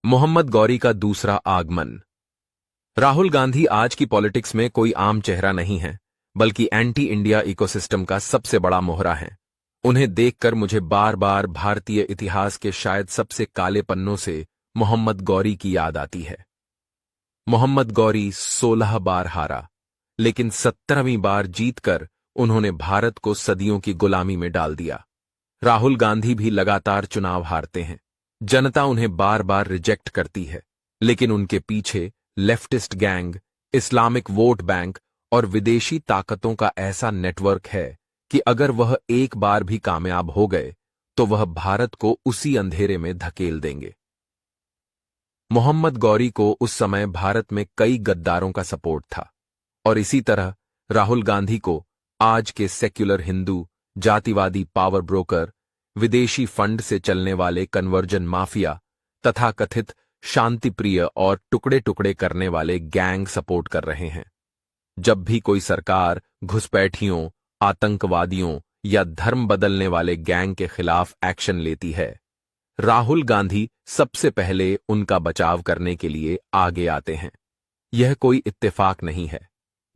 मोहम्मद गौरी का दूसरा आगमन। राहुल गांधी आज की पॉलिटिक्स में कोई आम चेहरा नहीं है, बल्कि एंटी इंडिया इकोसिस्टम का सबसे बड़ा मोहरा है। उन्हें देखकर मुझे बार बार भारतीय इतिहास के शायद सबसे काले पन्नों से मोहम्मद गौरी की याद आती है। मोहम्मद गौरी 16 बार हारा, लेकिन 17वीं बार जीतकर उन्होंने भारत को सदियों की गुलामी में डाल दिया। राहुल गांधी भी लगातार चुनाव हारते हैं। जनता उन्हें बार बार रिजेक्ट करती है, लेकिन उनके पीछे leftist gang, Islamic vote bank और विदेशी ताकतों का ऐसा नेटवर्क है कि अगर वह एक बार भी कामयाब हो गए तो वह भारत को उसी अंधेरे में धकेल देंगे। मोहम्मद गौरी को उस समय भारत में कई गद्दारों का सपोर्ट था, और इसी तरह राहुल गांधी को आज के सेक्युलर हिंदू, जातिवादी पावर ब्रोकर, विदेशी फंड से चलने वाले कन्वर्जन माफिया तथा कथित शांतिप्रिय और टुकड़े टुकड़े करने वाले गैंग सपोर्ट कर रहे हैं। जब भी कोई सरकार घुसपैठियों, आतंकवादियों या धर्म बदलने वाले गैंग के खिलाफ एक्शन लेती है, राहुल गांधी सबसे पहले उनका बचाव करने के लिए आगे आते हैं। यह कोई इत्तेफाक नहीं है,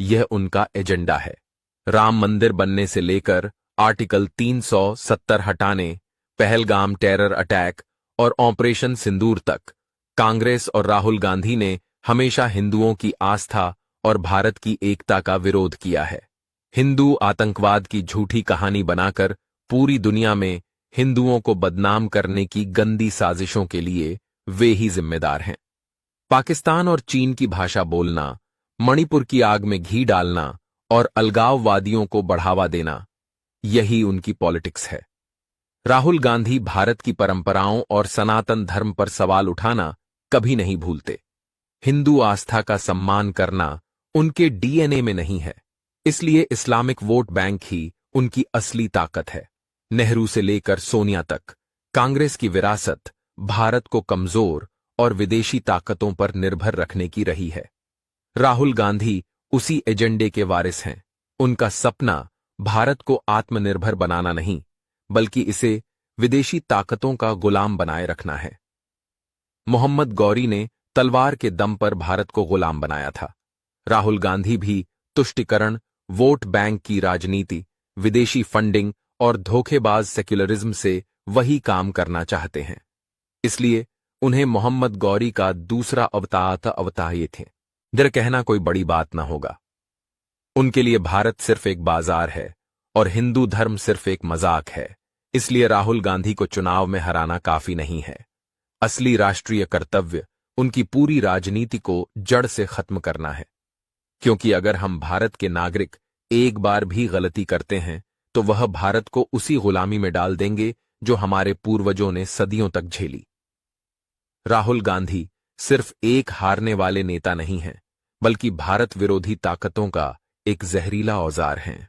यह उनका एजेंडा है। राम मंदिर बनने से लेकर आर्टिकल 370 हटाने, पहलगाम टेरर अटैक और ऑपरेशन सिंदूर तक, कांग्रेस और राहुल गांधी ने हमेशा हिंदुओं की आस्था और भारत की एकता का विरोध किया है। हिंदू आतंकवाद की झूठी कहानी बनाकर पूरी दुनिया में हिंदुओं को बदनाम करने की गंदी साजिशों के लिए वे ही जिम्मेदार हैं। पाकिस्तान और चीन की भाषा बोलना, मणिपुर की आग में घी डालना और अलगाववादियों को बढ़ावा देना, यही उनकी पॉलिटिक्स है। राहुल गांधी भारत की परंपराओं और सनातन धर्म पर सवाल उठाना कभी नहीं भूलते। हिंदू आस्था का सम्मान करना उनके डीएनए में नहीं है, इसलिए इस्लामिक वोट बैंक ही उनकी असली ताकत है। नेहरू से लेकर सोनिया तक कांग्रेस की विरासत भारत को कमजोर और विदेशी ताकतों पर निर्भर रखने की रही है। राहुल गांधी उसी एजेंडे के वारिस हैं। उनका सपना भारत को आत्मनिर्भर बनाना नहीं, बल्कि इसे विदेशी ताकतों का गुलाम बनाए रखना है। मोहम्मद गौरी ने तलवार के दम पर भारत को गुलाम बनाया था। राहुल गांधी भी तुष्टिकरण, वोट बैंक की राजनीति, विदेशी फंडिंग और धोखेबाज सेक्युलरिज्म से वही काम करना चाहते हैं। इसलिए उन्हें मोहम्मद गौरी का दूसरा अवतार ये थे। जरा कहना कोई बड़ी बात ना होगा। उनके लिए भारत सिर्फ एक बाजार है और हिंदू धर्म सिर्फ एक मजाक है। इसलिए राहुल गांधी को चुनाव में हराना काफी नहीं है। असली राष्ट्रीय कर्तव्य उनकी पूरी राजनीति को जड़ से खत्म करना है, क्योंकि अगर हम भारत के नागरिक एक बार भी गलती करते हैं तो वह भारत को उसी गुलामी में डाल देंगे जो हमारे पूर्वजों ने सदियों तक झेली। राहुल गांधी सिर्फ एक हारने वाले नेता नहीं हैं, बल्कि भारत विरोधी ताकतों का एक जहरीला औजार हैं।